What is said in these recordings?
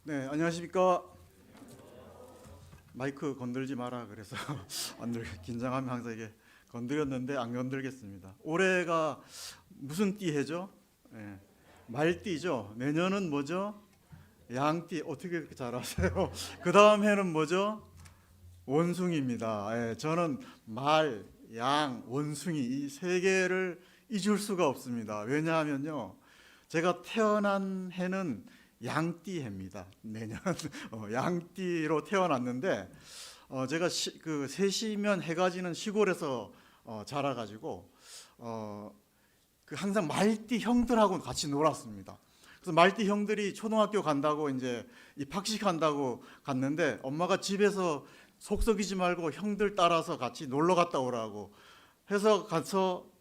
네, 안녕하십니까. 마이크 건들지 마라 그래서 긴장하면 항상 이게 건드렸는데 안 건들겠습니다. 올해가 무슨 띠해죠? 예, 말띠죠. 내년은 뭐죠? 양띠. 어떻게 그렇게 잘 아세요? 그 다음 해는 뭐죠? 원숭이입니다. 예, 저는 말, 양, 원숭이 이 세 개를 잊을 수가 없습니다. 왜냐하면요, 제가 태어난 해는 양띠해입니다. 내년 양띠로 태어났는데 제가 그 세시면 해가 지는 시골에서 자라가지고 그 항상 말띠 형들하고 같이 놀았습니다. 그래서 말띠 형들이 초등학교 간다고 이제 입학식한다고 갔는데 엄마가 집에서 속 썩이지 말고 형들 따라서 같이 놀러 갔다 오라고 해서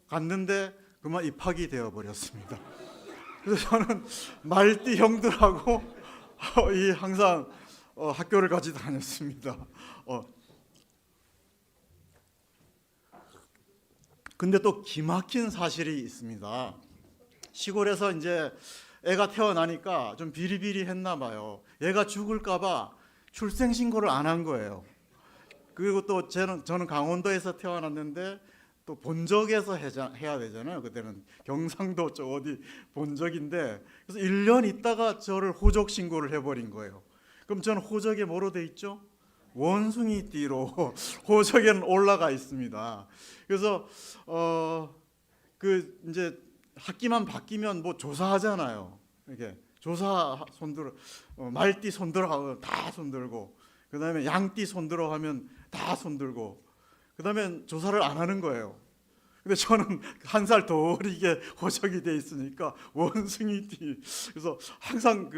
갔는데 그만 입학이 되어 버렸습니다. 그래서 저는 말띠 형들하고 이 항상 학교를 같이 다녔습니다. 근데 또 기막힌 사실이 있습니다. 시골에서 이제 애가 태어나니까 좀 비리비리했나 봐요. 얘가 죽을까봐 출생신고를 안 한 거예요. 그리고 또 저는 강원도에서 태어났는데 또 본적에서 해야 되잖아요. 그때는 경상도 쪽 어디 본적인데, 그래서 1년 있다가 저를 호적 신고를 해버린 거예요. 그럼 저는 호적에 뭐로 돼 있죠? 원숭이띠로 호적에는 올라가 있습니다. 그래서 그 이제 학기만 바뀌면 뭐 조사하잖아요. 이렇게 조사 손들어, 말띠 손들어 하면 다 손들고, 그 다음에 양띠 손들어 하면 다 손들고, 그 다음에 조사를 안 하는 거예요. 근데 저는 한 살 더 어리게 호적이 돼 있으니까 원숭이띠. 그래서 항상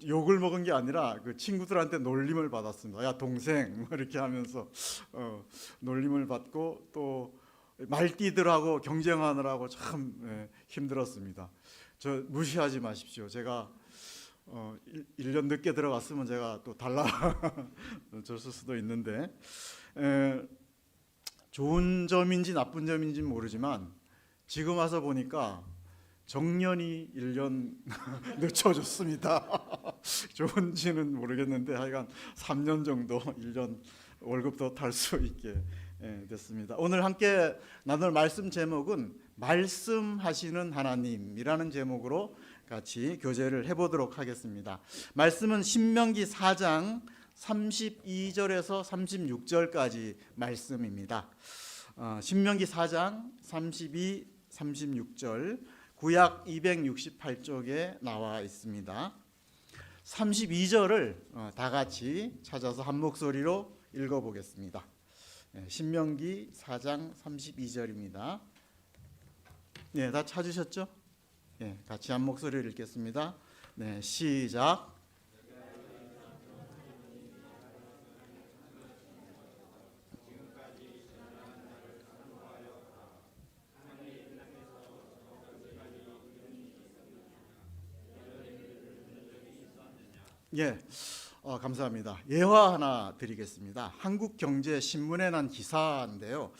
욕을 먹은 게 아니라 그 친구들한테 놀림을 받았습니다. 야 동생 뭐 이렇게 하면서 놀림을 받고, 또 말띠들하고 경쟁하느라고 참 힘들었습니다. 저 무시하지 마십시오. 제가 1년 늦게 들어갔으면 제가 또 달라졌을 수도 있는데, 좋은 점인지 나쁜 점인지는 모르지만 지금 와서 보니까 정년이 1년 늦춰졌습니다. 좋은지는 모르겠는데 하여간 3년 정도 1년 월급도 탈 수 있게 됐습니다. 오늘 함께 나눌 말씀 제목은 말씀하시는 하나님이라는 제목으로 같이 교제를 해보도록 하겠습니다. 말씀은 신명기 4장 32절에서 36절까지 말씀입니다. 신명기 4장 32, 36절 구약 268쪽에 나와 있습니다. 32절을 다 같이 찾아서 한 목소리로 읽어보겠습니다. 신명기 4장 32절입니다. 네, 다 찾으셨죠? 네, 같이 한 목소리를 읽겠습니다. 네, 시작. 예, 감사합니다. 예화 하나 드리겠습니다. 한국경제신문에 난 기사인데요.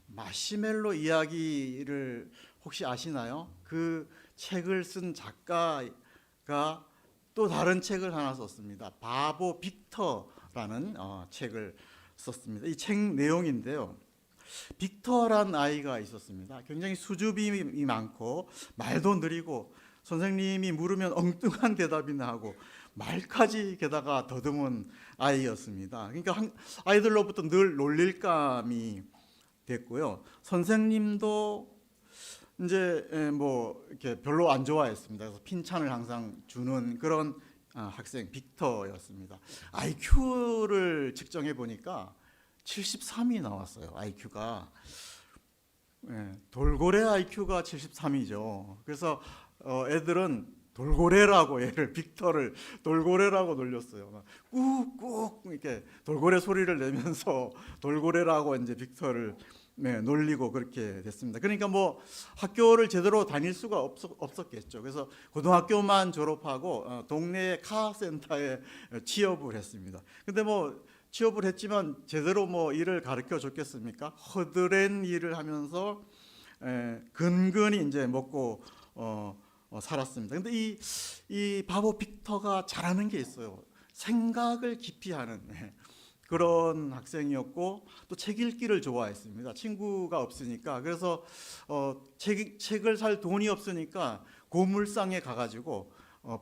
마시멜로 이야기를 혹시 아시나요? 그 책을 쓴 작가가 또 다른 책을 하나 썼습니다. 바보 빅터라는 책을 썼습니다. 이 책 내용인데요. 빅터란 아이가 있었습니다. 굉장히 수줍음이 많고 말도 느리고 선생님이 물으면 엉뚱한 대답이나 하고 말까지 게다가 더듬은 아이였습니다. 그러니까 아이들로부터 늘 놀릴감이 됐고요. 선생님도 이제 뭐 이렇게 별로 안 좋아했습니다. 그래서 핀찬을 항상 주는 그런 학생 빅터였습니다. IQ를 측정해 보니까 73이 나왔어요. IQ가. 돌고래 IQ가 73이죠. 그래서 애들은 돌고래라고 얘를 빅터를 돌고래라고 놀렸어요. 꾹꾹 이렇게 돌고래 소리를 내면서 돌고래라고 이제 빅터를 놀리고 그렇게 됐습니다. 그러니까 뭐 학교를 제대로 다닐 수가 없었겠죠. 그래서 고등학교만 졸업하고 동네 카센터에 취업을 했습니다. 근데 뭐 취업을 했지만 제대로 뭐 일을 가르쳐 줬겠습니까? 허드렛 일을 하면서 근근히 이제 먹고 살았습니다. 근데 이 바보 빅터가 잘하는 게 있어요. 생각을 깊이 하는 그런 학생이었고, 또 책 읽기를 좋아했습니다. 친구가 없으니까. 그래서 책을 살 돈이 없으니까 고물상에 가가지고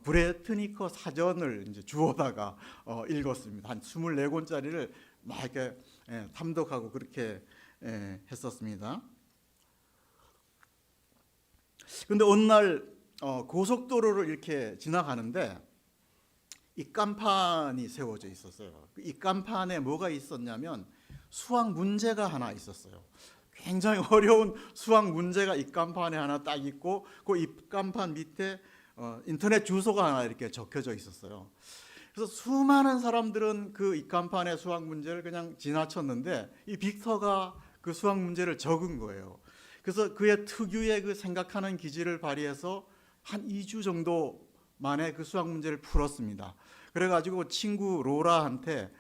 브레트니커 사전을 이제 주워다가 읽었습니다. 한 24권짜리를 막 이렇게 탐독하고 그렇게 했었습니다. 근데 어느 날 고속도로를 이렇게 지나가는데 입간판이 세워져 있었어요. 이 입간판에 뭐가 있었냐면 수학 문제가 하나 있었어요. 굉장히 어려운 수학 문제가 입간판에 하나 딱 있고, 그 입간판 밑에 인터넷 주소가 하나 이렇게 적혀져 있었어요. 그래서 수많은 사람들은 그 입간판의 수학 문제를 그냥 지나쳤는데 이 빅터가 그 수학 문제를 적은 거예요. 그래서 그의 특유의 그 생각하는 기질을 발휘해서 한 2주 정도 만에 그 수학 문제를 풀었습니다. 그래가지고 친구 로라한테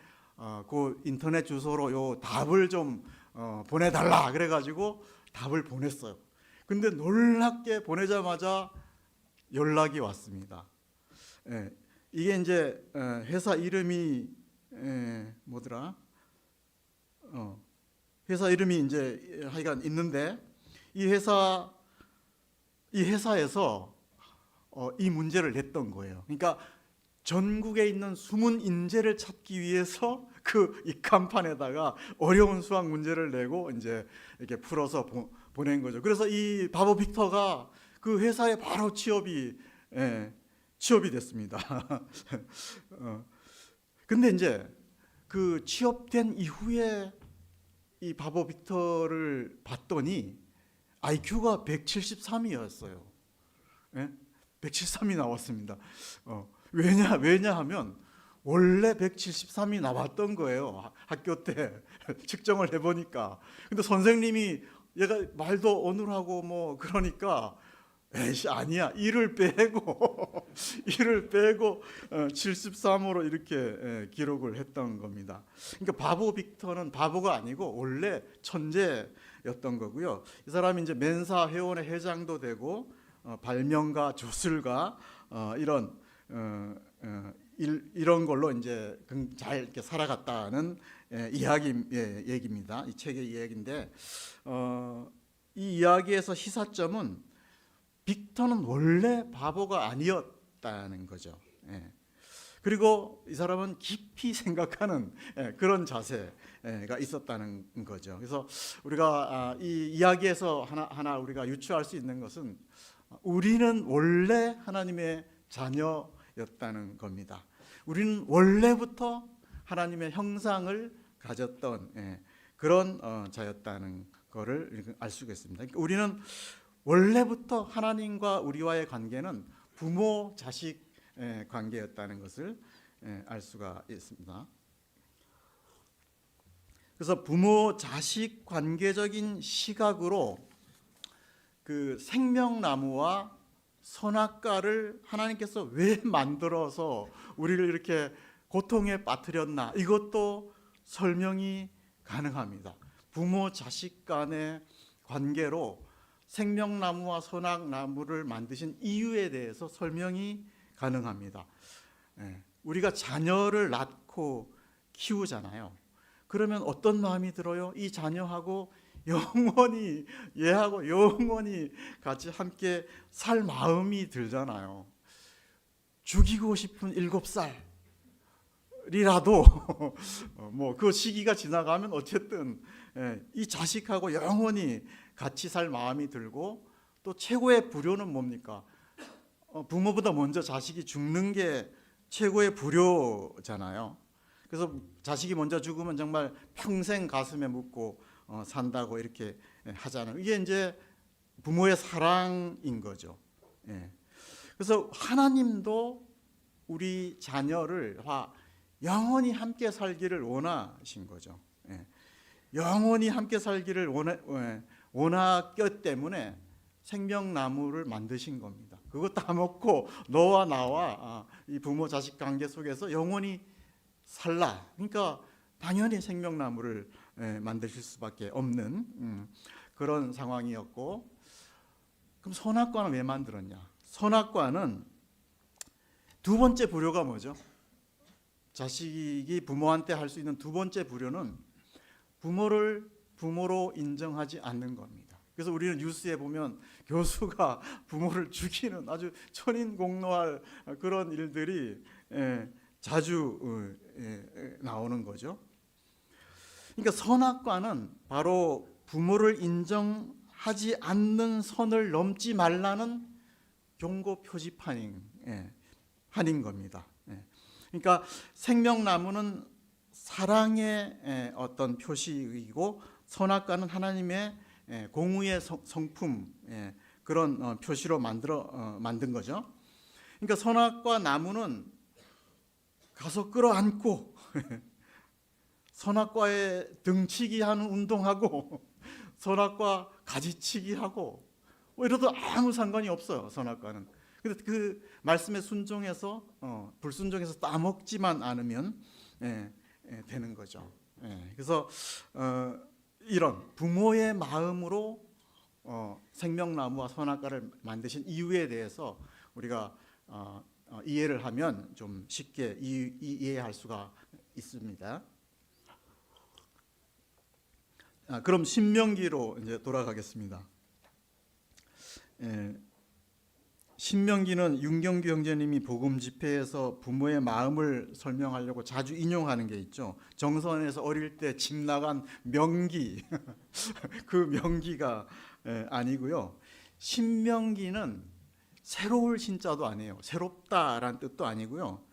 그 인터넷 주소로 요 답을 좀 보내달라 그래가지고 답을 보냈어요. 근데 놀랍게 보내자마자 연락이 왔습니다. 이게 이제 회사 이름이 뭐더라? 회사 이름이 이제 하여간 있는데 이 회사에서 이 문제를 냈던 거예요. 그러니까 전국에 있는 숨은 인재를 찾기 위해서 그 입간판에다가 어려운 수학 문제를 내고 이제 이렇게 풀어서 보낸 거죠. 그래서 이 바보 빅터가 그 회사에 바로 취업이 됐습니다. 근데 이제 그 취업된 이후에 이 바보 빅터를 봤더니 IQ가 173이었어요. 173이 나왔습니다. 왜냐하면 원래 173이 나왔던 거예요. 학교 때 측정을 해보니까. 근데 선생님이 얘가 말도 어눌하고 뭐 그러니까 에이씨 아니야. 1을 빼고 73으로 이렇게 기록을 했던 겁니다. 그러니까 바보 빅터는 바보가 아니고 원래 천재였던 거고요. 이 사람이 이제 멘사 회원의 회장도 되고 발명가, 조술가 이런 걸로 이제 잘 이렇게 살아갔다는 얘기입니다. 이 책의 이야기인데 이 이야기에서 시사점은 빅터는 원래 바보가 아니었다는 거죠. 그리고 이 사람은 깊이 생각하는 그런 자세가 있었다는 거죠. 그래서 우리가 이 이야기에서 하나 우리가 유추할 수 있는 것은 우리는 원래 하나님의 자녀였다는 겁니다. 우리는 원래부터 하나님의 형상을 가졌던 그런 자였다는 것을 알 수가 있습니다. 그러니까 우리는 원래부터 하나님과 우리와의 관계는 부모 자식 관계였다는 것을 알 수가 있습니다. 그래서 부모 자식 관계적인 시각으로 그 생명나무와 선악과를 하나님께서 왜 만들어서 우리를 이렇게 고통에 빠뜨렸나, 이것도 설명이 가능합니다. 부모 자식 간의 관계로 생명나무와 선악나무를 만드신 이유에 대해서 설명이 가능합니다. 우리가 자녀를 낳고 키우잖아요. 그러면 어떤 마음이 들어요? 이 자녀하고 영원히, 얘하고 영원히 같이 함께 살 마음이 들잖아요. 죽이고 싶은 7살이라도 뭐 그 시기가 지나가면 어쨌든 이 자식하고 영원히 같이 살 마음이 들고, 또 최고의 불효는 뭡니까? 부모보다 먼저 자식이 죽는 게 최고의 불효잖아요. 그래서 자식이 먼저 죽으면 정말 평생 가슴에 묻고 산다고 이렇게 하잖아요. 이게 이제 부모의 사랑인 거죠. 그래서 하나님도 우리 자녀를 영원히 함께 살기를 원하신 거죠. 영원히 함께 살기를 원하기 때문에 생명나무를 만드신 겁니다. 그거 따먹고 너와 나와 이 부모 자식 관계 속에서 영원히 살라. 그러니까 당연히 생명나무를 만드실 수밖에 없는 그런 상황이었고, 그럼 선악과는 왜 만들었냐? 선악과는 두 번째 불효가 뭐죠? 자식이 부모한테 할 수 있는 두 번째 불효는 부모를 부모로 인정하지 않는 겁니다. 그래서 우리는 뉴스에 보면 교수가 부모를 죽이는 아주 천인공노할 그런 일들이 자주 나오는 거죠. 그러니까 선악과는 바로 부모를 인정하지 않는 선을 넘지 말라는 경고 표지판인 겁니다. 그러니까 생명나무는 사랑의 어떤 표시이고 선악과는 하나님의 공의의 성품, 그런 표시로 만든 거죠. 그러니까 선악과 나무는 가서 끌어안고 선악과에 등치기 하는 운동하고 선악과 가지치기 하고 이래도 아무 상관이 없어요. 선악과는. 근데 그 말씀에 순종해서 불순종해서 따먹지만 않으면 되는 거죠. 그래서 이런 부모의 마음으로 생명나무와 선악과를 만드신 이유에 대해서 우리가 이해를 하면 좀 쉽게 이해할 수가 있습니다. 그럼 신명기로 이제 돌아가겠습니다. 신명기는 윤경규 형제님이 복음 집회에서 부모의 마음을 설명하려고 자주 인용하는 게 있죠. 정선에서 어릴 때 집 나간 명기 그 명기가 아니고요. 신명기는 새로울 신자도 아니에요. 새롭다라는 뜻도 아니고요.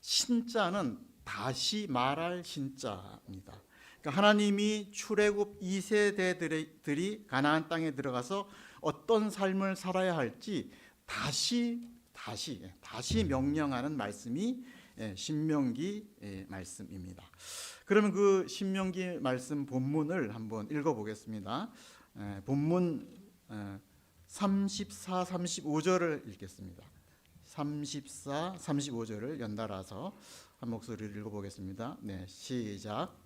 신자는 다시 말할 신자입니다. 그러니까 하나님이 출애굽 2세대들이 가나안 땅에 들어가서 어떤 삶을 살아야 할지 다시 명령하는 말씀이 신명기 말씀입니다. 그러면 그 신명기 말씀 본문을 한번 읽어보겠습니다. 본문 34, 35절을 읽겠습니다. 34, 35절을 연달아서 한 목소리를 읽어보겠습니다. 네, 시작.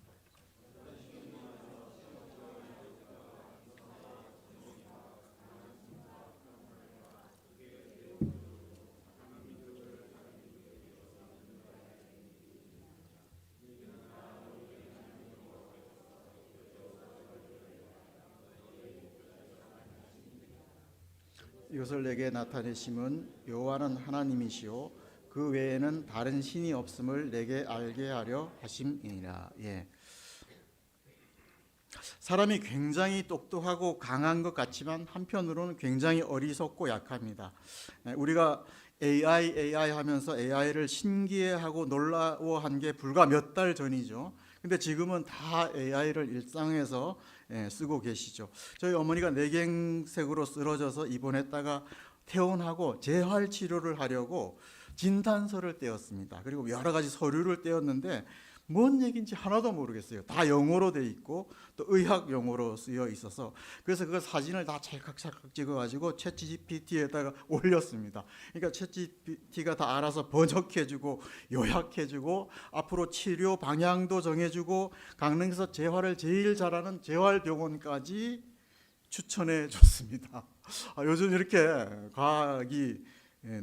이것을 내게 나타내심은 여호와는 하나님이시요 그 외에는 다른 신이 없음을 내게 알게 하려 하심이니라. 사람이 굉장히 똑똑하고 강한 것 같지만 한편으로는 굉장히 어리석고 약합니다. 우리가 AI 하면서 AI를 신기해하고 놀라워한 게 불과 몇 달 전이죠. 근데 지금은 다 AI를 일상에서 쓰고 계시죠. 저희 어머니가 뇌경색으로 쓰러져서 입원했다가 퇴원하고 재활 치료를 하려고 진단서를 떼었습니다. 그리고 여러 가지 서류를 떼었는데 뭔 얘기인지 하나도 모르겠어요. 다 영어로 돼 있고 또 의학 용어로 쓰여 있어서 그래서 그 사진을 다 찰칵찰칵 찍어가지고 챗GPT에다가 올렸습니다. 그러니까 챗GPT가 다 알아서 번역해주고 요약해주고 앞으로 치료 방향도 정해주고 강릉에서 재활을 제일 잘하는 재활병원까지 추천해 줬습니다. 요즘 이렇게 과학이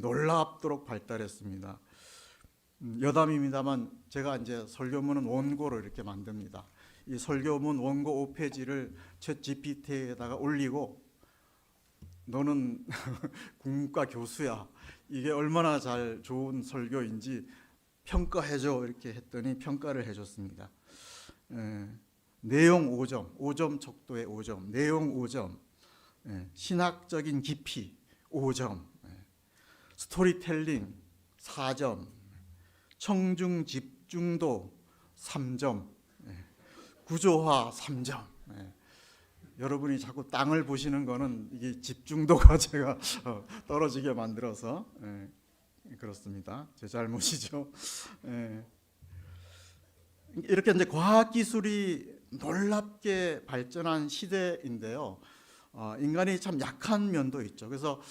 놀랍도록 발달했습니다. 여담입니다만 제가 이제 설교문은 원고로 이렇게 만듭니다. 이 설교문 원고 5페이지를 챗 GPT에다가 올리고 너는 국문과 교수야. 이게 얼마나 잘 좋은 설교인지 평가해줘 이렇게 했더니 평가를 해줬습니다. 내용 5점, 5점 척도의 5점, 내용 5점, 신학적인 깊이 5점, 스토리텔링 4점, 청중 집중도 3점, 구조화 3점. 여러분이 자꾸 땅을 보시는 거는 이게 집중도가 제가 떨어지게 만들어서 그렇습니다. 제 잘못이죠. 이렇게 이제 과학 기술이 놀랍게 발전한 시대인데요. 인간이 참 약한 면도 있죠. 그래서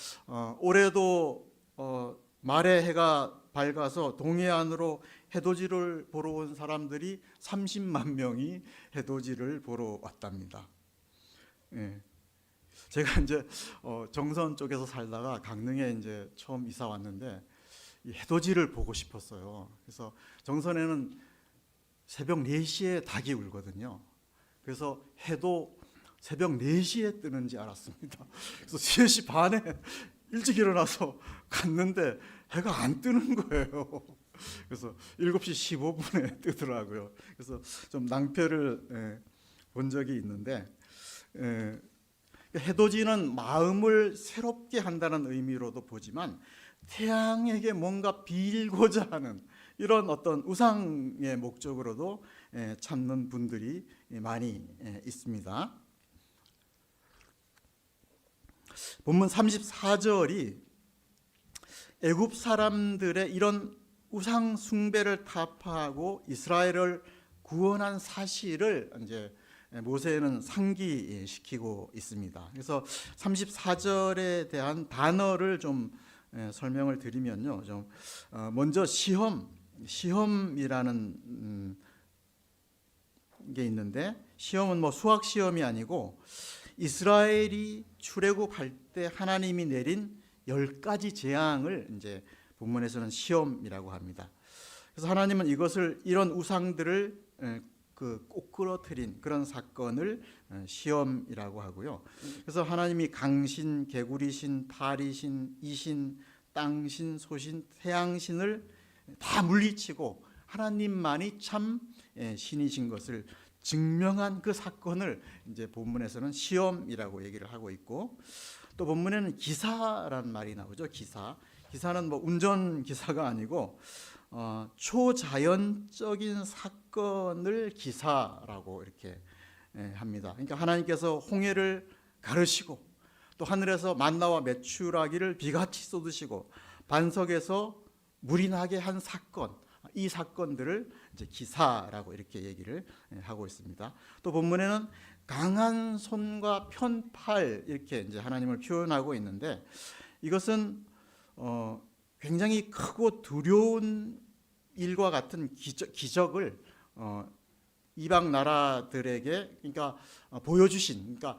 올해도 말의 해가 밝아서 동해안으로 해돋이를 보러 온 사람들이 30만 명이 해돋이를 보러 왔답니다. 제가 이제 정선 쪽에서 살다가 강릉에 이제 처음 이사 왔는데 이 해돋이를 보고 싶었어요. 그래서 정선에는 새벽 4시에 닭이 울거든요. 그래서 해도 새벽 4시에 뜨는지 알았습니다. 그래서 3시 반에 일찍 일어나서 갔는데 해가 안 뜨는 거예요. 그래서 7시 15분에 뜨더라고요. 그래서 좀 낭패를 본 적이 있는데, 해돋이는 마음을 새롭게 한다는 의미로도 보지만 태양에게 뭔가 빌고자 하는 이런 어떤 우상의 목적으로도 찾는 분들이 많이 있습니다. 본문 34절이 애굽 사람들의 이런 우상 숭배를 타파하고 이스라엘을 구원한 사실을 이제 모세는 상기시키고 있습니다. 그래서 34절에 대한 단어를 좀 설명을 드리면요, 좀 먼저 시험이라는 게 있는데, 시험은 뭐 수학 시험이 아니고 이스라엘이 출애굽할 때 하나님이 내린 10가지 재앙을 이제 본문에서는 시험이라고 합니다. 그래서 하나님은 이런 우상들을 꼬꾸러뜨린 그런 사건을 시험이라고 하고요. 그래서 하나님이 강신, 개구리신, 파리신, 이신, 땅신, 소신, 태양신을 다 물리치고 하나님만이 참 신이신 것을 증명한 그 사건을 이제 본문에서는 시험이라고 얘기를 하고 있고, 또 본문에는 기사라는 말이 나오죠. 기사는 뭐 운전 기사가 아니고 초자연적인 사건을 기사라고 이렇게 합니다. 그러니까 하나님께서 홍해를 가르시고 또 하늘에서 만나와 메추라기를 비같이 쏟으시고 반석에서 물이 나게 한 사건, 이 사건들을 이제 기사라고 이렇게 얘기를 하고 있습니다. 또 본문에는 강한 손과 편팔 이렇게 이제 하나님을 표현하고 있는데, 이것은 굉장히 크고 두려운 일과 같은 기적을 이방 나라들에게 그러니까 보여주신, 그러니까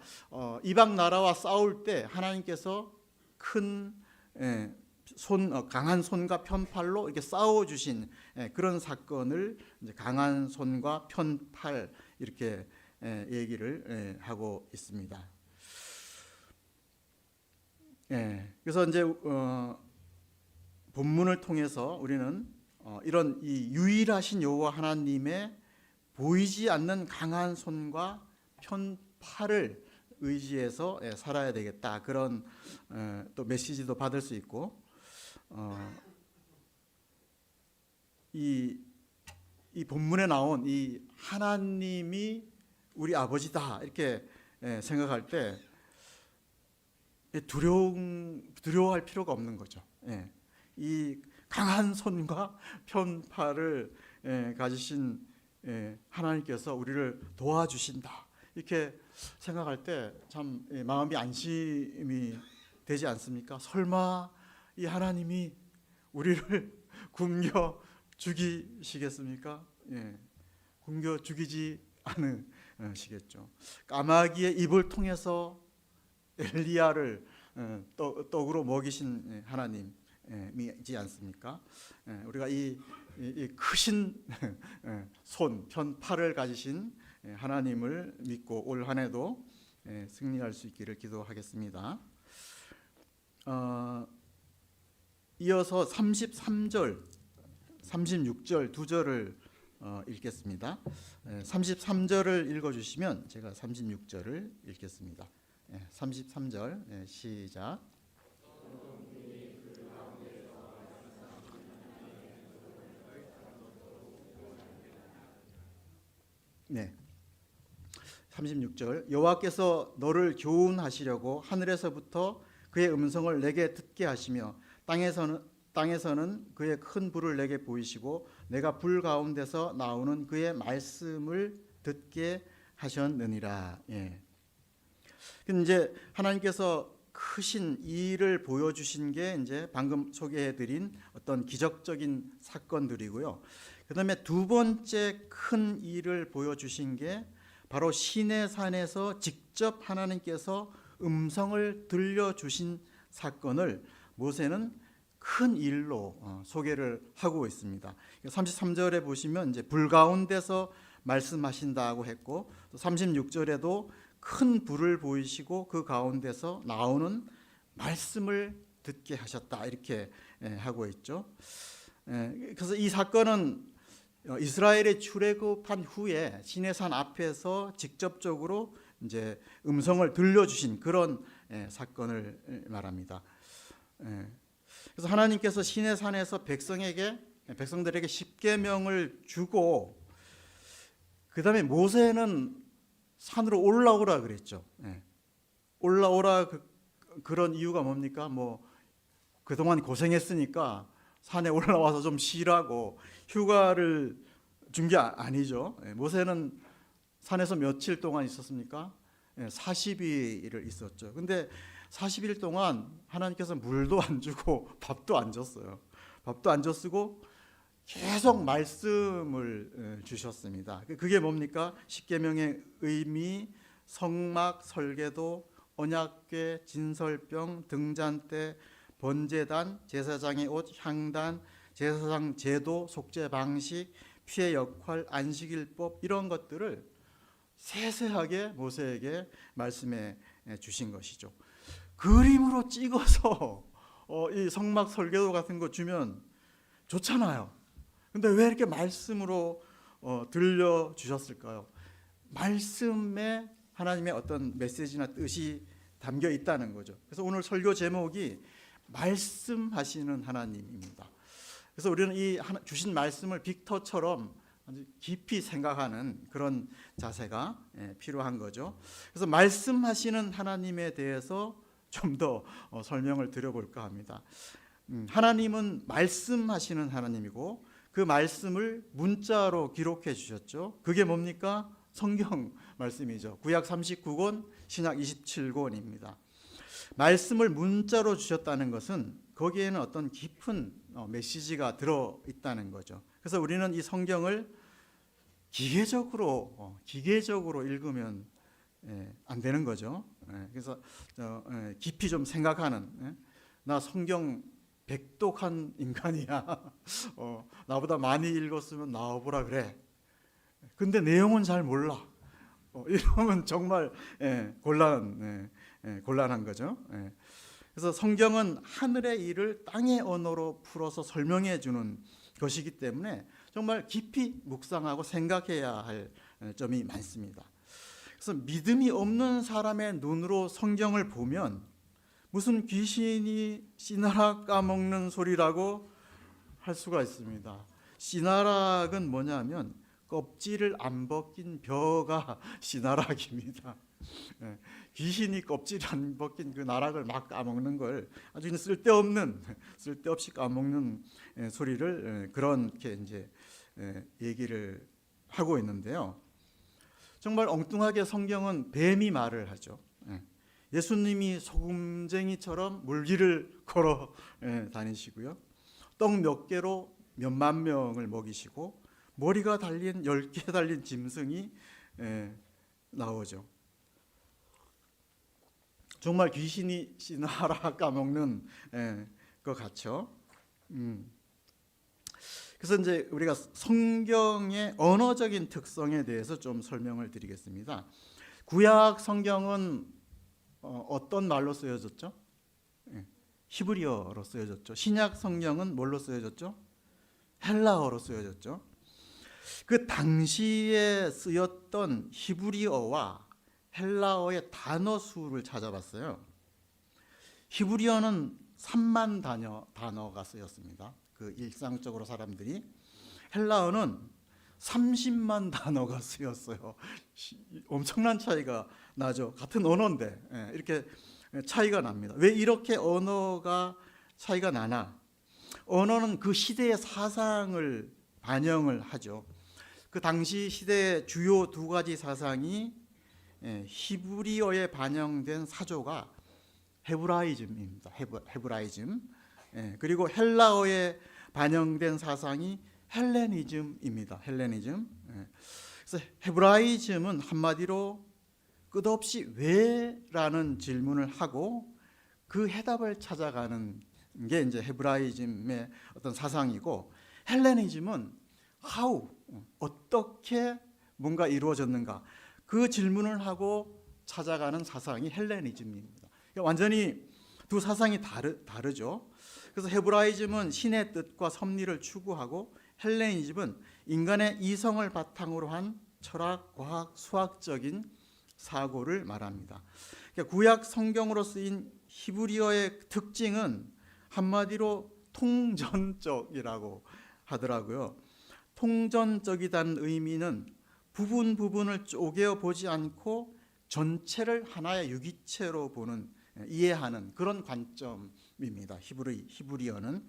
이방 나라와 싸울 때 하나님께서 큰 강한 손과 편팔로 이렇게 싸워 주신 그런 사건을 이제 강한 손과 편팔 이렇게 얘기를 하고 있습니다. 그래서 이제 본문을 통해서 우리는 이런 이 유일하신 여호와 하나님의 보이지 않는 강한 손과 편팔을 의지해서 살아야 되겠다, 그런 또 메시지도 받을 수 있고, 이 본문에 나온 이 하나님이 우리 아버지다 이렇게 생각할 때 두려워할 필요가 없는 거죠. 이 강한 손과 편팔을 가지신 하나님께서 우리를 도와주신다 이렇게 생각할 때 참 마음이 안심이 되지 않습니까? 설마 이 하나님이 우리를 굶겨 죽이시겠습니까? 굶겨 죽이지 않으시겠죠. 까마귀의 입을 통해서 엘리야를 떡으로 먹이신 하나님이지 않습니까? 우리가 이 크신 손, 편팔을 가지신 하나님을 믿고 올 한 해도 승리할 수 있기를 기도하겠습니다. 이어서 33절, 36절 두 절을 읽겠습니다. 33절을 읽어주시면 제가 36절을 읽겠습니다. 33절 시작. 네. 36절. 여호와께서 너를 교훈하시려고 하늘에서부터 그의 음성을 내게 듣게 하시며 땅에서는 그의 큰 불을 내게 보이시고 내가 불 가운데서 나오는 그의 말씀을 듣게 하셨느니라. 근데 이제 하나님께서 크신 일을 보여주신 게 이제 방금 소개해드린 어떤 기적적인 사건들이고요. 그다음에 두 번째 큰 일을 보여주신 게 바로 시내산에서 직접 하나님께서 음성을 들려주신 사건을 모세는 큰 일로 소개를 하고 있습니다. 33절에 보시면 이제 불 가운데서 말씀하신다고 했고, 또 36절에도 큰 불을 보이시고 그 가운데서 나오는 말씀을 듣게 하셨다, 이렇게 하고 있죠. 그래서 이 사건은 이스라엘의 출애굽한 후에 시내산 앞에서 직접적으로 이제 음성을 들려주신 그런 사건을 말합니다. 그래서 하나님께서 시내산에서 백성들에게 십계명을 주고, 그 다음에 모세는 산으로 올라오라 그랬죠. 올라오라 그런 이유가 뭡니까? 뭐 그동안 고생했으니까 산에 올라와서 좀 쉬라고 휴가를 준 게 아니죠. 모세는 산에서 며칠 동안 있었습니까? 40일을 있었죠. 근데 40일 동안 하나님께서 물도 안 주고 밥도 안 줬어요. 밥도 안 줬고 계속 말씀을 주셨습니다. 그게 뭡니까? 십계명의 의미, 성막, 설계도, 언약궤, 진설병, 등잔대, 번제단, 제사장의 옷, 향단, 제사장 제도, 속죄 방식, 피의 역할, 안식일법, 이런 것들을 세세하게 모세에게 말씀해 주신 것이죠. 그림으로 찍어서 이 성막 설계도 같은 거 주면 좋잖아요. 근데 왜 이렇게 말씀으로 들려주셨을까요? 말씀에 하나님의 어떤 메시지나 뜻이 담겨 있다는 거죠. 그래서 오늘 설교 제목이 말씀하시는 하나님입니다. 그래서 우리는 이 주신 말씀을 빅터처럼 아주 깊이 생각하는 그런 자세가 필요한 거죠. 그래서 말씀하시는 하나님에 대해서 좀 더 설명을 드려볼까 합니다. 하나님은 말씀하시는 하나님이고 그 말씀을 문자로 기록해 주셨죠. 그게 뭡니까? 성경 말씀이죠. 구약 39권, 신약 27권입니다. 말씀을 문자로 주셨다는 것은 거기에는 어떤 깊은 메시지가 들어있다는 거죠. 그래서 우리는 이 성경을 기계적으로 읽으면 안 되는 거죠. 그래서 깊이 좀 생각하는, 나 성경 백독한 인간이야. 나보다 많이 읽었으면 나와보라 그래. 근데 내용은 잘 몰라. 이러면 정말 곤란한 거죠. 그래서 성경은 하늘의 일을 땅의 언어로 풀어서 설명해 주는 것이기 때문에 정말 깊이 묵상하고 생각해야 할 점이 많습니다. 그래서 믿음이 없는 사람의 눈으로 성경을 보면 무슨 귀신이 씨나락 까먹는 소리라고 할 수가 있습니다. 씨나락은 뭐냐면 껍질을 안 벗긴 벼가 씨나락입니다. 귀신이 껍질 안 벗긴 그 나락을 막 까먹는 걸 아주 쓸데없이 까먹는 소리를 그렇게 이제 얘기를 하고 있는데요. 정말 엉뚱하게 성경은 뱀이 말을 하죠. 예수님이 소금쟁이처럼 물길을 걸어 다니시고요. 떡 몇 개로 몇만 명을 먹이시고 머리가 달린 10개 달린 짐승이 나오죠. 정말 귀신이 씨나라 까먹는 것 같죠. 그래서 이제 우리가 성경의 언어적인 특성에 대해서 좀 설명을 드리겠습니다. 구약 성경은 어떤 말로 쓰여졌죠? 히브리어로 쓰여졌죠. 신약 성경은 뭘로 쓰여졌죠? 헬라어로 쓰여졌죠. 그 당시에 쓰였던 히브리어와 헬라어의 단어 수를 찾아봤어요. 히브리어는 3만 단어가 쓰였습니다. 그 일상적으로 사람들이. 헬라어는 30만 단어가 쓰였어요. 엄청난 차이가 나죠. 같은 언어인데 이렇게 차이가 납니다. 왜 이렇게 언어가 차이가 나나? 언어는 그 시대의 사상을 반영을 하죠. 그 당시 시대의 주요 두 가지 사상이 히브리어에 반영된 사조가 헤브라이즘입니다. 헤브라이즘. 그리고 헬라어에 반영된 사상이 헬레니즘입니다. 헬레니즘. 그래서 헤브라이즘은 한마디로 끝없이 왜라는 질문을 하고 그 해답을 찾아가는 게 이제 헤브라이즘의 어떤 사상이고, 헬레니즘은 how, 어떻게 뭔가 이루어졌는가, 그 질문을 하고 찾아가는 사상이 헬레니즘입니다. 그러니까 완전히 두 사상이 다르죠. 그래서 헤브라이즘은 신의 뜻과 섭리를 추구하고, 헬레니즘은 인간의 이성을 바탕으로 한 철학, 과학, 수학적인 사고를 말합니다. 그러니까 구약 성경으로 쓰인 히브리어의 특징은 한마디로 통전적이라고 하더라고요. 통전적이라는 의미는 부분을 쪼개어 보지 않고 전체를 하나의 유기체로 보는, 이해하는 그런 관점입니다. 히브리어는.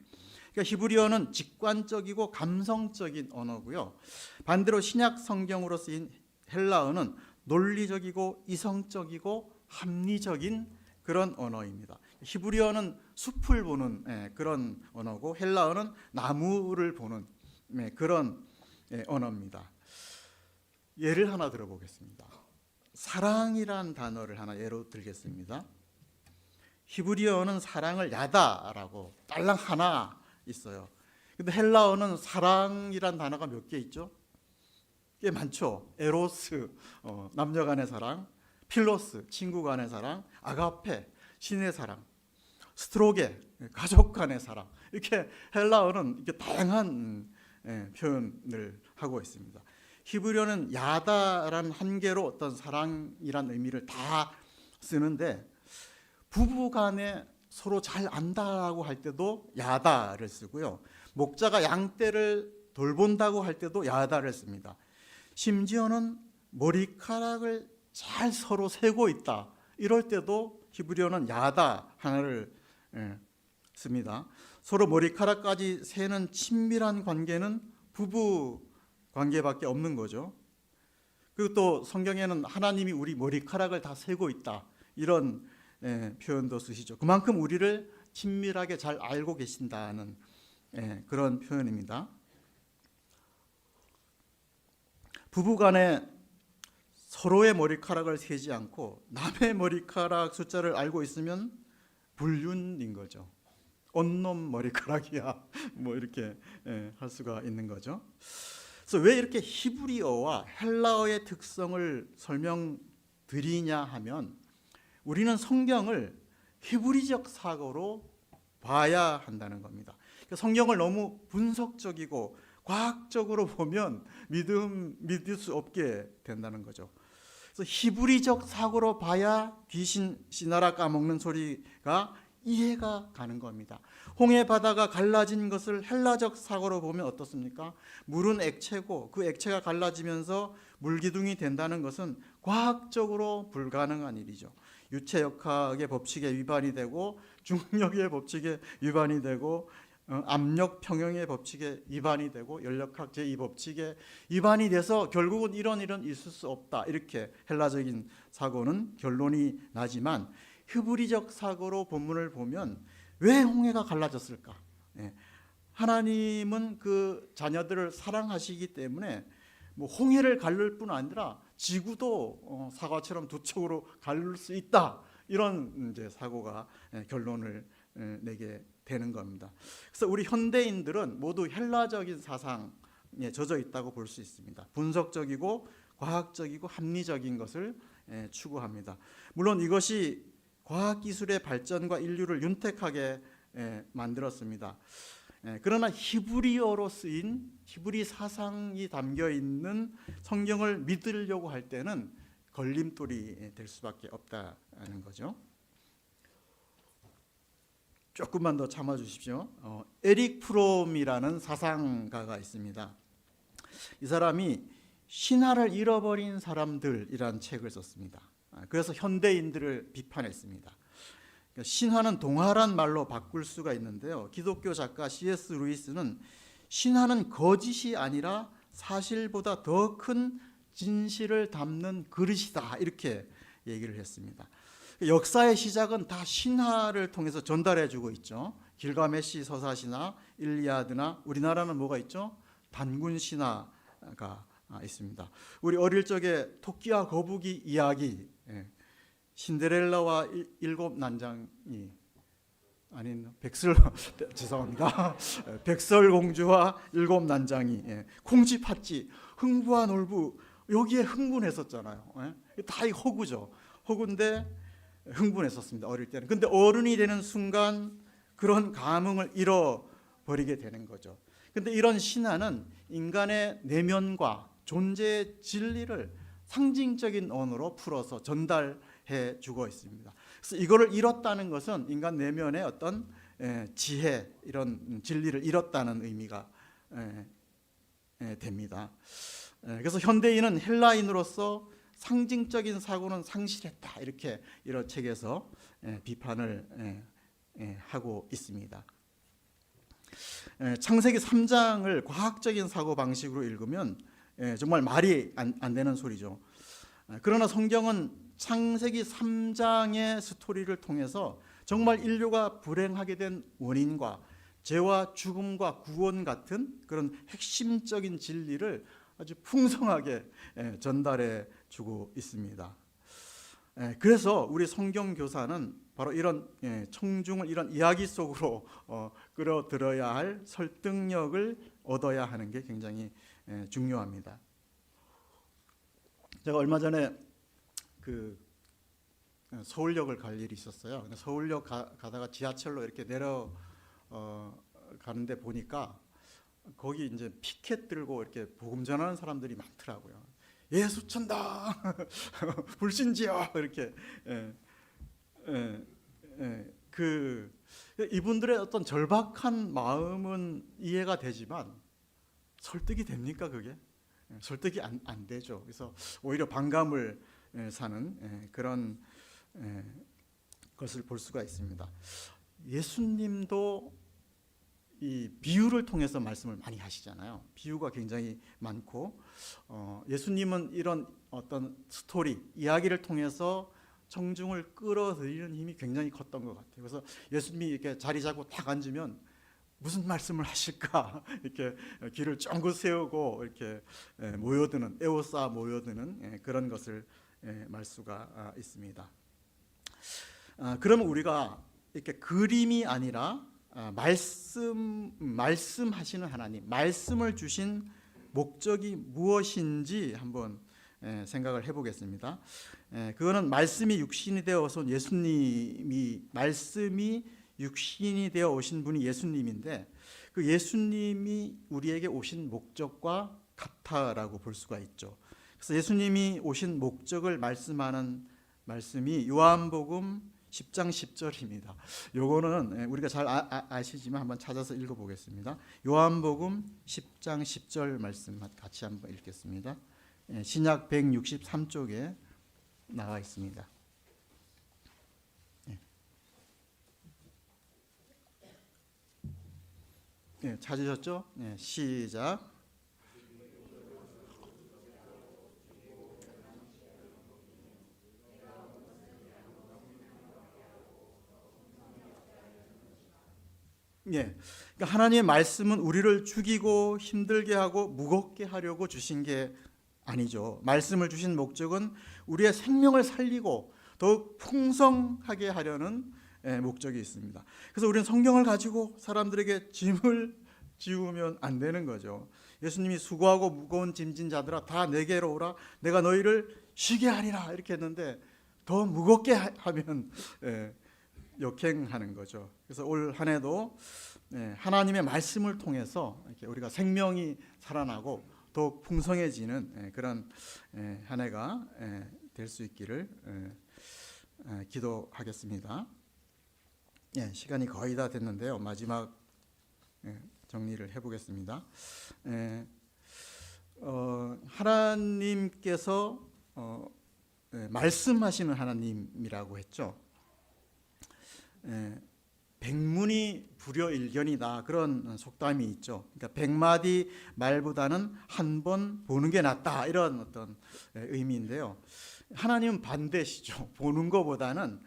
그러니까 히브리어는 직관적이고 감성적인 언어고요. 반대로 신약 성경으로 쓰인 헬라어는 논리적이고 이성적이고 합리적인 그런 언어입니다. 히브리어는 숲을 보는 그런 언어고, 헬라어는 나무를 보는 그런 언어입니다. 예를 하나 들어보겠습니다. 사랑이란 단어를 하나 예로 들겠습니다. 히브리어는 사랑을 야다라고 딸랑 하나 있어요. 근데 헬라어는 사랑이란 단어가 몇 개 있죠? 꽤 많죠. 에로스, 남녀 간의 사랑, 필로스, 친구 간의 사랑, 아가페, 신의 사랑, 스트로게, 가족 간의 사랑. 이렇게 헬라어는 이렇게 다양한 표현을 하고 있습니다. 히브리어는 야다라는 한 개로 어떤 사랑이란 의미를 다 쓰는데, 부부 간에 서로 잘 안다고 할 때도 야다를 쓰고요. 목자가 양떼를 돌본다고 할 때도 야다를 씁니다. 심지어는 머리카락을 잘 서로 세고 있다, 이럴 때도 히브리어는 야다 하나를 씁니다. 서로 머리카락까지 세는 친밀한 관계는 부부 관계밖에 없는 거죠. 그리고 또 성경에는 하나님이 우리 머리카락을 다 세고 있다, 이런 표현도 쓰시죠. 그만큼 우리를 친밀하게 잘 알고 계신다는 그런 표현입니다. 부부간에 서로의 머리카락을 세지 않고 남의 머리카락 숫자를 알고 있으면 불륜인 거죠. 온놈 머리카락이야, 뭐 이렇게 할 수가 있는 거죠. 그래서 왜 이렇게 히브리어와 헬라어의 특성을 설명드리냐 하면, 우리는 성경을 히브리적 사고로 봐야 한다는 겁니다. 성경을 너무 분석적이고 과학적으로 보면 믿을 수 없게 된다는 거죠. 그래서 히브리적 사고로 봐야 귀신 씨나라 까먹는 소리가 이해가 가는 겁니다. 홍해 바다가 갈라진 것을 헬라적 사고로 보면 어떻습니까? 물은 액체고 그 액체가 갈라지면서 물기둥이 된다는 것은 과학적으로 불가능한 일이죠. 유체역학의 법칙에 위반이 되고, 중력의 법칙에 위반이 되고, 압력 평형의 법칙에 위반이 되고, 연력학 제2법칙에 위반이 돼서 결국은 이런 일은 있을 수 없다, 이렇게 헬라적인 사고는 결론이 나지만, 히브리적 사고로 본문을 보면 왜 홍해가 갈라졌을까? 하나님은 그 자녀들을 사랑하시기 때문에 뭐 홍해를 가를 뿐 아니라 지구도 사과처럼 두 쪽으로 가를 수 있다, 이런 이제 사고가 결론을 내게 되는 겁니다. 그래서 우리 현대인들은 모두 헬라적인 사상에 젖어 있다고 볼 수 있습니다. 분석적이고 과학적이고 합리적인 것을 추구합니다. 물론 이것이 과학기술의 발전과 인류를 윤택하게 만들었습니다. 그러나 히브리어로 쓰인 히브리 사상이 담겨있는 성경을 믿으려고 할 때는 걸림돌이 될 수밖에 없다는 거죠. 조금만 더 참아주십시오. 에릭 프롬이라는 사상가가 있습니다. 이 사람이 신화를 잃어버린 사람들이라는 책을 썼습니다. 그래서 현대인들을 비판했습니다. 신화는 동화란 말로 바꿀 수가 있는데요. 기독교 작가 C.S. 루이스는 신화는 거짓이 아니라 사실보다 더 큰 진실을 담는 그릇이다, 이렇게 얘기를 했습니다. 역사의 시작은 다 신화를 통해서 전달해주고 있죠. 길가메시 서사시나 일리아드나, 우리나라는 뭐가 있죠? 단군 신화가 있습니다. 우리 어릴 적에 토끼와 거북이 이야기, 신데렐라와 일곱 난장이 아닌 죄송합니다. 백설공주와 일곱 난장이 콩쥐 팥쥐 흥부와 놀부 여기에 흥분했었잖아요. 다 이 허구죠. 허구인데 흥분했었습니다. 어릴 때는. 근데 어른이 되는 순간 그런 감흥을 잃어버리게 되는 거죠. 근데 이런 신화는 인간의 내면과 존재의 진리를 상징적인 언어로 풀어서 전달해 주고 있습니다. 그래서 이거를 잃었다는 것은 인간 내면의 어떤 지혜, 이런 진리를 잃었다는 의미가 됩니다. 그래서 현대인은 헬라인으로서 상징적인 사고는 상실했다, 이렇게 이런 책에서 비판을 하고 있습니다. 창세기 3장을 과학적인 사고 방식으로 읽으면 정말 말이 안 되는 소리죠. 그러나 성경은 창세기 3장의 스토리를 통해서 정말 인류가 불행하게 된 원인과 죄와 죽음과 구원 같은 그런 핵심적인 진리를 아주 풍성하게 전달해 주고 있습니다. 그래서 우리 성경 교사는 바로 이런 청중을 이런 이야기 속으로 끌어들여야 할 설득력을 얻어야 하는 게 굉장히 중요합니다. 제가 얼마 전에 그 서울역을 갈 일이 있었어요. 서울역 가다가 지하철로 이렇게 가는데 보니까 거기 이제 피켓 들고 이렇게 복음 전하는 사람들이 많더라고요. 예수 천당, 불신지요, 이렇게. 그 이분들의 어떤 절박한 마음은 이해가 되지만 설득이 됩니까, 그게? 설득이 안 되죠. 그래서 오히려 반감을 사는 그런 것을 볼 수가 있습니다. 예수님도 이 비유를 통해서 말씀을 많이 하시잖아요. 비유가 굉장히 많고 예수님은 이런 어떤 스토리, 이야기를 통해서 청중을 끌어들이는 힘이 굉장히 컸던 것 같아요. 그래서 예수님이 이렇게 자리 잡고 딱 앉으면 무슨 말씀을 하실까 이렇게 귀를 쫑긋 세우고 이렇게 에워싸 모여드는 그런 것을 말 수가 있습니다. 그러면 우리가 이렇게 그림이 아니라 말씀하시는 하나님, 말씀을 주신 목적이 무엇인지 한번 생각을 해보겠습니다. 그거는 말씀이 육신이 되어서 말씀이 육신이 되어 오신 분이 예수님인데 그 예수님이 우리에게 오신 목적과 같다라고 볼 수가 있죠. 그래서 예수님이 오신 목적을 말씀하는 말씀이 요한복음 10장 10절입니다. 요거는 우리가 잘 아시지만 한번 찾아서 읽어보겠습니다. 요한복음 10장 10절 말씀 같이 한번 읽겠습니다. 신약 163쪽에 나와 있습니다. 찾으셨죠? 시작. 그러니까 하나님의 말씀은 우리를 죽이고 힘들게 하고 무겁게 하려고 주신 게 아니죠. 말씀을 주신 목적은 우리의 생명을 살리고 더욱 풍성하게 하려는 목적이 있습니다. 그래서 우리는 성경을 가지고 사람들에게 짐을 지우면 안 되는 거죠. 예수님이 수고하고 무거운 짐진 자들아 다 내게로 오라 내가 너희를 쉬게 하리라 이렇게 했는데 더 무겁게 하면 역행하는 거죠. 그래서 올 한 해도 하나님의 말씀을 통해서 이렇게 우리가 생명이 살아나고 더욱 풍성해지는 그런 한 해가 될 수 있기를 기도하겠습니다. 시간이 거의 다 됐는데요. 마지막 정리를 해보겠습니다. 하나님께서 말씀하시는 하나님이라고 했죠. 백문이 불여일견이다 그런 속담이 있죠. 그러니까 100마디 말보다는 한 번 보는 게 낫다 이런 어떤 의미인데요. 하나님은 반대시죠. 보는 것보다는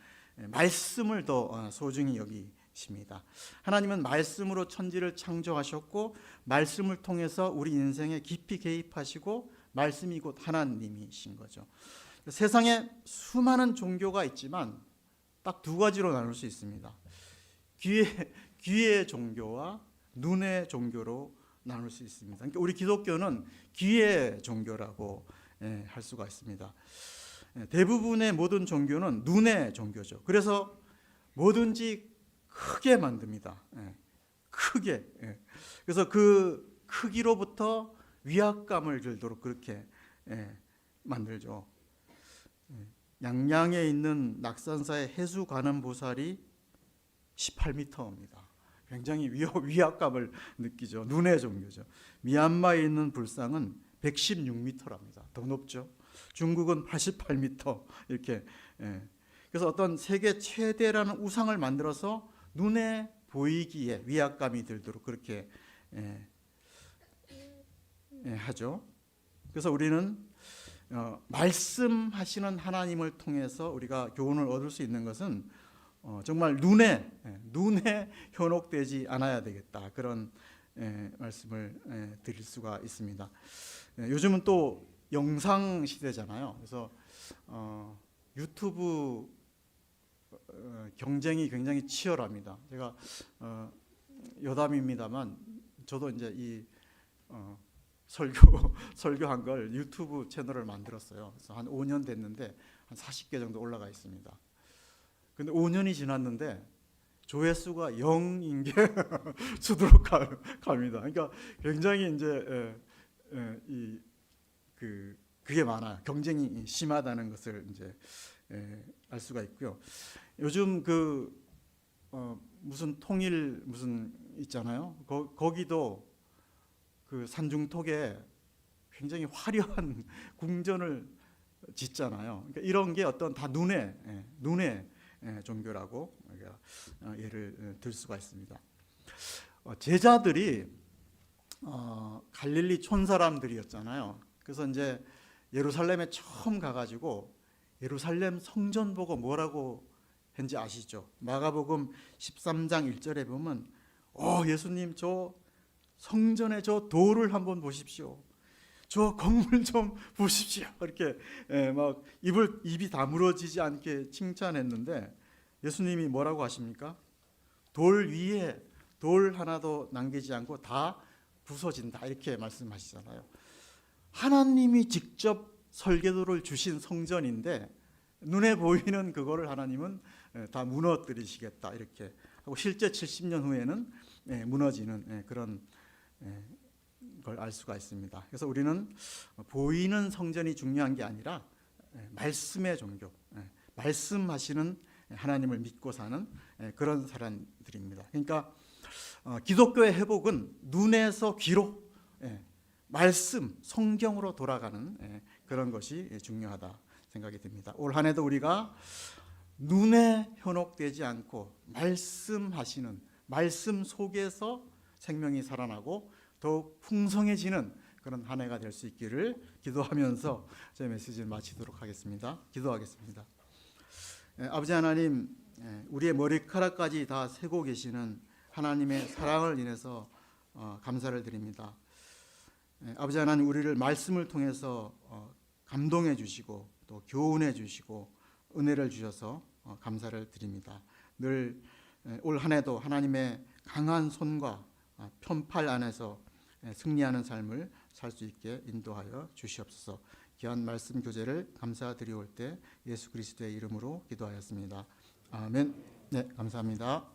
말씀을 더 소중히 여기십니다. 하나님은 말씀으로 천지를 창조하셨고 말씀을 통해서 우리 인생에 깊이 개입하시고 말씀이 곧 하나님이신 거죠. 세상에 수많은 종교가 있지만 딱 두 가지로 나눌 수 있습니다. 귀의 종교와 눈의 종교로 나눌 수 있습니다. 그러니까 우리 기독교는 귀의 종교라고 할 수가 있습니다. 대부분의 모든 종교는 눈의 종교죠. 그래서 뭐든지 크게 만듭니다. 크게. 그래서 그 크기로부터 위압감을 들도록 그렇게 만들죠. 양양에 있는 낙산사의 해수관음보살이 18m입니다. 굉장히 위압감을 느끼죠. 눈의 종교죠. 미얀마에 있는 불상은 116m랍니다. 더 높죠. 중국은 88m 이렇게. 그래서 어떤 세계 최대라는 우상을 만들어서 눈에 보이기에 위압감이 들도록 그렇게 하죠. 그래서 우리는 말씀하시는 하나님을 통해서 우리가 교훈을 얻을 수 있는 것은 정말 눈에 현혹되지 않아야 되겠다. 그런 말씀을 드릴 수가 있습니다. 요즘은 또 영상 시대잖아요. 그래서 유튜브 경쟁이 굉장히 치열합니다. 제가 여담입니다만 저도 이제 이 설교한 걸 유튜브 채널을 만들었어요. 그래서 한 5년 됐는데 한 40개 정도 올라가 있습니다. 근데 5년이 지났는데 조회수가 0인 게 수두룩 갑니다. 그러니까 굉장히 이제 그게 많아요. 경쟁이 심하다는 것을 이제 알 수가 있고요. 요즘 무슨 통일 무슨 있잖아요. 거기도 그 산중턱에 굉장히 화려한 궁전을 짓잖아요. 그러니까 이런 게 어떤 다 눈의 종교라고 예를 들 수가 있습니다. 제자들이 갈릴리 촌 사람들이었잖아요. 그래서 이제 예루살렘에 처음 가가지고 예루살렘 성전 보고 뭐라고 했는지 아시죠? 마가복음 13장 1절에 보면 예수님 저 성전에 저 돌을 한번 보십시오. 저 건물 좀 보십시오. 이렇게 막 입이 다물어지지 않게 칭찬했는데 예수님이 뭐라고 하십니까? 돌 위에 돌 하나도 남기지 않고 다 부서진다. 이렇게 말씀하시잖아요. 하나님이 직접 설계도를 주신 성전인데 눈에 보이는 그거를 하나님은 다 무너뜨리시겠다. 이렇게 하고 실제 70년 후에는 무너지는 그런 걸 알 수가 있습니다. 그래서 우리는 보이는 성전이 중요한 게 아니라 말씀의 종교, 말씀하시는 하나님을 믿고 사는 그런 사람들입니다. 그러니까 기독교의 회복은 눈에서 귀로 말씀, 성경으로 돌아가는 그런 것이 중요하다 생각이 듭니다. 올 한 해도 우리가 눈에 현혹되지 않고 말씀하시는 말씀 속에서 생명이 살아나고 더욱 풍성해지는 그런 한 해가 될 수 있기를 기도하면서 제 메시지를 마치도록 하겠습니다. 기도하겠습니다. 아버지 하나님, 우리의 머리카락까지 다 세고 계시는 하나님의 사랑을 인해서 감사를 드립니다. 아버지 하나님, 우리를 말씀을 통해서 감동해 주시고 또 교훈해 주시고 은혜를 주셔서 감사를 드립니다. 늘 올 한 해도 하나님의 강한 손과 편팔 안에서 승리하는 삶을 살 수 있게 인도하여 주시옵소서. 귀한 말씀 교제를 감사드리올 때 예수 그리스도의 이름으로 기도하였습니다. 아멘. 네, 감사합니다.